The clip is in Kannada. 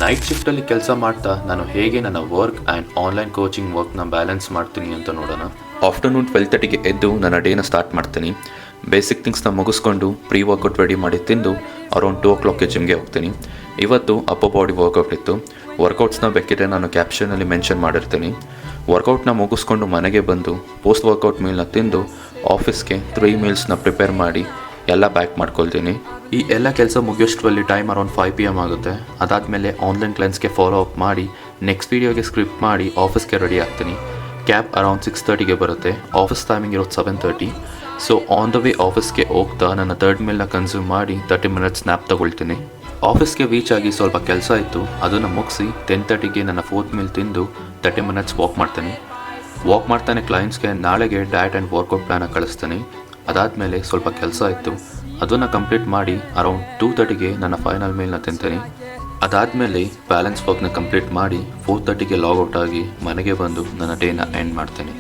ನೈಟ್ ಶಿಫ್ಟಲ್ಲಿ ಕೆಲಸ ಮಾಡ್ತಾ ನಾನು ಹೇಗೆ ನನ್ನ ವರ್ಕ್ ಆ್ಯಂಡ್ ಆನ್ಲೈನ್ ಕೋಚಿಂಗ್ ವರ್ಕ್ನ ಬ್ಯಾಲೆನ್ಸ್ ಮಾಡ್ತೀನಿ ಅಂತ ನೋಡೋಣ. ಆಫ್ಟರ್ನೂನ್ 12:30ಗೆ ಎದ್ದು ನನ್ನ ಡೇನ ಸ್ಟಾರ್ಟ್ ಮಾಡ್ತೀನಿ. ಬೇಸಿಕ್ ಥಿಂಗ್ಸ್ನ ಮುಗಿಸ್ಕೊಂಡು ಪ್ರೀ ವರ್ಕೌಟ್ ರೆಡಿ ಮಾಡಿ ತಿಂದು ಅರೌಂಡ್ 2 o'clockಗೆ ಜಿಮ್ಗೆ ಹೋಗ್ತೀನಿ. ಇವತ್ತು ಅಪ್ಪರ್ ಬಾಡಿ ವರ್ಕೌಟ್ ಇತ್ತು. ವರ್ಕೌಟ್ಸ್ನ ಬೇಕಿದ್ರೆ ನಾನು ಕ್ಯಾಪ್ಷನಲ್ಲಿ ಮೆನ್ಷನ್ ಮಾಡಿರ್ತೀನಿ. ವರ್ಕೌಟ್ನ ಮುಗಿಸ್ಕೊಂಡು ಮನೆಗೆ ಬಂದು ಪೋಸ್ಟ್ ವರ್ಕೌಟ್ ಮೀಲ್ನ ತಿಂದು ಆಫೀಸ್ಗೆ 3 ಮೀಲ್ಸ್ನ ಪ್ರಿಪೇರ್ ಮಾಡಿ ಎಲ್ಲ ಬ್ಯಾಕ್ ಮಾಡ್ಕೊಳ್ತೀನಿ. ಈ ಎಲ್ಲ ಕೆಲಸ ಮುಗಿಯೋಷ್ಟರಲ್ಲಿ ಟೈಮ್ ಅರೌಂಡ್ 5 PM ಆಗುತ್ತೆ. ಅದಾದಮೇಲೆ ಆನ್ಲೈನ್ ಕ್ಲೈಂಟ್ಸ್ಗೆ ಫಾಲೋ ಅಪ್ ಮಾಡಿ ನೆಕ್ಸ್ಟ್ ವೀಡಿಯೋಗೆ ಸ್ಕ್ರಿಪ್ಟ್ ಮಾಡಿ ಆಫೀಸ್ಗೆ ರೆಡಿ ಆಗ್ತೀನಿ. ಕ್ಯಾಬ್ ಅರೌಂಡ್ 6:30ಗೆ ಬರುತ್ತೆ. ಆಫೀಸ್ ಟೈಮಿಂಗ್ ಇರೋದು 7:30. ಸೊ ಆನ್ ದ ವೇ ಆಫೀಸ್ಗೆ ಹೋಗ್ತಾ ನನ್ನ 3rd ಮೀಲ್ನ ಕನ್ಸ್ಯೂಮ್ ಮಾಡಿ 30 minutes ಸ್ನ್ಯಾಪ್ ತಗೊಳ್ತೀನಿ. ಆಫೀಸ್ಗೆ ರೀಚ್ ಆಗಿ ಸ್ವಲ್ಪ ಕೆಲಸ ಇತ್ತು, ಅದನ್ನು ಮುಗಿಸಿ 10:30ಗೆ ನನ್ನ 4th ಮೀಲ್ ತಿಂದು 30 minutes ವಾಕ್ ಮಾಡ್ತೀನಿ. ವಾಕ್ ಮಾಡ್ತಾನೆ ಕ್ಲೈಂಟ್ಸ್ಗೆ ನಾಳೆಗೆ ಡಯಟ್ ಆ್ಯಂಡ್ ವರ್ಕೌಟ್ ಪ್ಲ್ಯಾನ ಕಳಿಸ್ತೀನಿ. ಅದಾದಮೇಲೆ ಸ್ವಲ್ಪ ಕೆಲಸ ಇತ್ತು, ಅದನ್ನು ಕಂಪ್ಲೀಟ್ ಮಾಡಿ ಅರೌಂಡ್ 2:30ಗೆ ನನ್ನ ಫೈನಲ್ ಮೀಲ್ನ ತಿಂತೀನಿ. ಅದಾದಮೇಲೆ ಬ್ಯಾಲೆನ್ಸ್ ವರ್ಕ್ನ ಕಂಪ್ಲೀಟ್ ಮಾಡಿ 4:30ಗೆ ಲಾಗೌಟ್ ಆಗಿ ಮನೆಗೆ ಬಂದು ನನ್ನ ಡೇನ ಎಂಡ್ ಮಾಡ್ತೀನಿ.